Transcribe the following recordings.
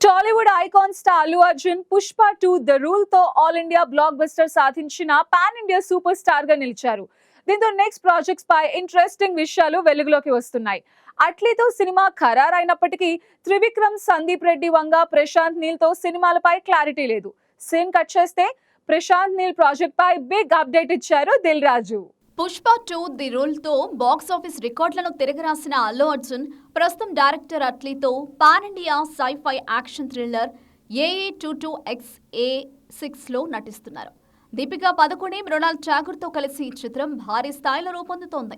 Tollywood icon star Allu Arjun Pushpa 2 the rule తో all India block buster సాధించిన pan India super star గా నిలిచారు. దీంతో నెక్స్ట్ ప్రాజెక్ట్స్ పై ఇంట్రెస్టింగ్ విషయాలు వెలుగులోకి వస్తున్నాయి. అట్లీతో సినిమా ఖరారైనప్పటికీ త్రివిక్రమ్, సందీప్ రెడ్డి వంగ, ప్రశాంత్ నీల్ తో సినిమాలపై క్లారిటీ లేదు. సీన్ కట్ చేస్తే ప్రశాంత్ నీల్ ప్రాజెక్ట్ పై బిగ్ అప్డేట్ ఇచ్చారు దిల్ రాజు. పుష్ప 2 ది రూల్ తో బాక్స్ ఆఫీస్ రికార్డులను తిరగరాసిన అల్లు అర్జున్ ప్రస్తుతం డైరెక్టర్ అట్లీతో pan India sci-fi action thriller AA22X-A6 లో నటిస్తున్నారు. దీపికా పదుకొణె, మృణాల్ ఠాకూర్ తో కలిసి ఈ చిత్రం భారీ స్థాయిలో రూపొందుతోంది.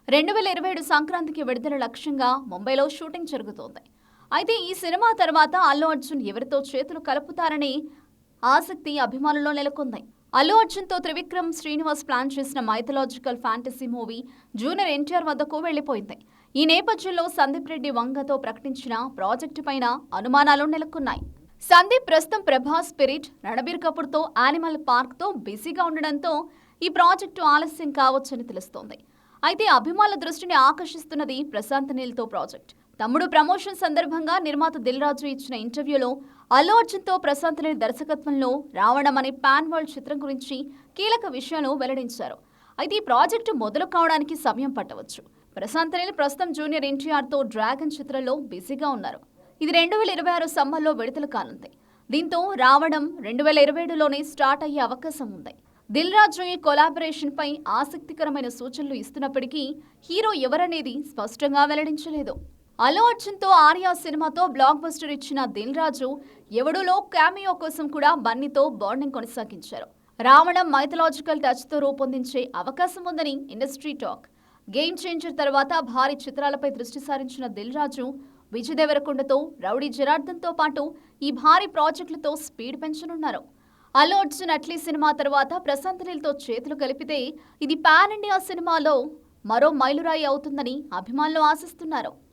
2027 సంక్రాంతికి విడుదల లక్ష్యంగా ముంబైలో షూటింగ్ జరుగుతోంది. అయితే ఈ సినిమా తర్వాత అల్లు అర్జున్ ఎవరితో చేతులు కలుపుతారనే ఆసక్తి అభిమానుల్లో నెలకొంది. అల్లు అర్జున్ తో త్రివిక్రమ్ శ్రీనివాస్ ప్లాన్ చేసిన mythological fantasy movie junior NTR వద్దకు వెళ్లిపోయింది. ఈ నేపథ్యంలో సందీప్ రెడ్డి వంగతో ప్రకటించిన ప్రాజెక్టు పైన అనుమానాలు నెలకొన్నాయి. సందీప్ ప్రస్తుతం ప్రభాస్, స్పిరిట్, రణబీర్ కపూర్ తో యానిమల్ పార్క్ తో బిజీగా ఉండడంతో ఈ ప్రాజెక్టు ఆలస్యం కావచ్చని తెలుస్తోంది. అయితే అభిమానుల దృష్టిని ఆకర్షిస్తున్నది ప్రశాంత్ నీల్ తో ప్రాజెక్ట్. తమ్ముడు ప్రమోషన్ సందర్భంగా నిర్మాత దిల్ రాజు ఇచ్చిన ఇంటర్వ్యూలో అల్లు అర్జున్ తో ప్రశాంత్ నీల్ దర్శకత్వంలో రావణం అనే పాన్ వరల్డ్ చిత్రం గురించి కీలక విషయాలు వెల్లడించారు. అయితే ఈ ప్రాజెక్టు మొదలు కావడానికి సమయం పట్టవచ్చు. ప్రశాంత్ నీల్ ప్రస్తుతం జూనియర్ ఎన్టీఆర్ తో డ్రాగన్ చిత్రంలో బిజీగా ఉన్నారు. ఇది 2026 సమ్మర్లో విడుదల కానుంది. దీంతో రావణం 2027లోనే స్టార్ట్ అయ్యే అవకాశం ఉంది. దిల్ రాజు ఈ కొలాబరేషన్ పై ఆసక్తికరమైన సూచనలు ఇస్తున్నప్పటికీ హీరో ఎవరనేది స్పష్టంగా వెల్లడించలేదు. అల్లు అర్జున్ తో ఆర్యా సినిమాతో బ్లాక్ బస్టర్ ఇచ్చిన దిల్ రాజు ఎవడులో క్యామియో కోసం కూడా బన్నీతో బాండింగ్ కొనసాగించారు. రావణం మైథలాజికల్ టచ్ తో రూపొందించే అవకాశం ఉందని ఇండస్ట్రీ టాక్. గేమ్ చేంజర్ తర్వాత భారీ చిత్రాలపై దృష్టి సారించిన దిల్ రాజు విజయ్ దేవరకొండతో, రౌడీ జనార్దన్ తో పాటు ఈ భారీ ప్రాజెక్టులతో స్పీడ్ పెంచనున్నారు. అల్లు అర్జున్ అట్లీ సినిమా తర్వాత ప్రశాంత్ నీల్ తో చేతులు కలిపితే ఇది పాన్ ఇండియా సినిమాలో మరో మైలురాయి అవుతుందని అభిమానులు ఆశిస్తున్నారు.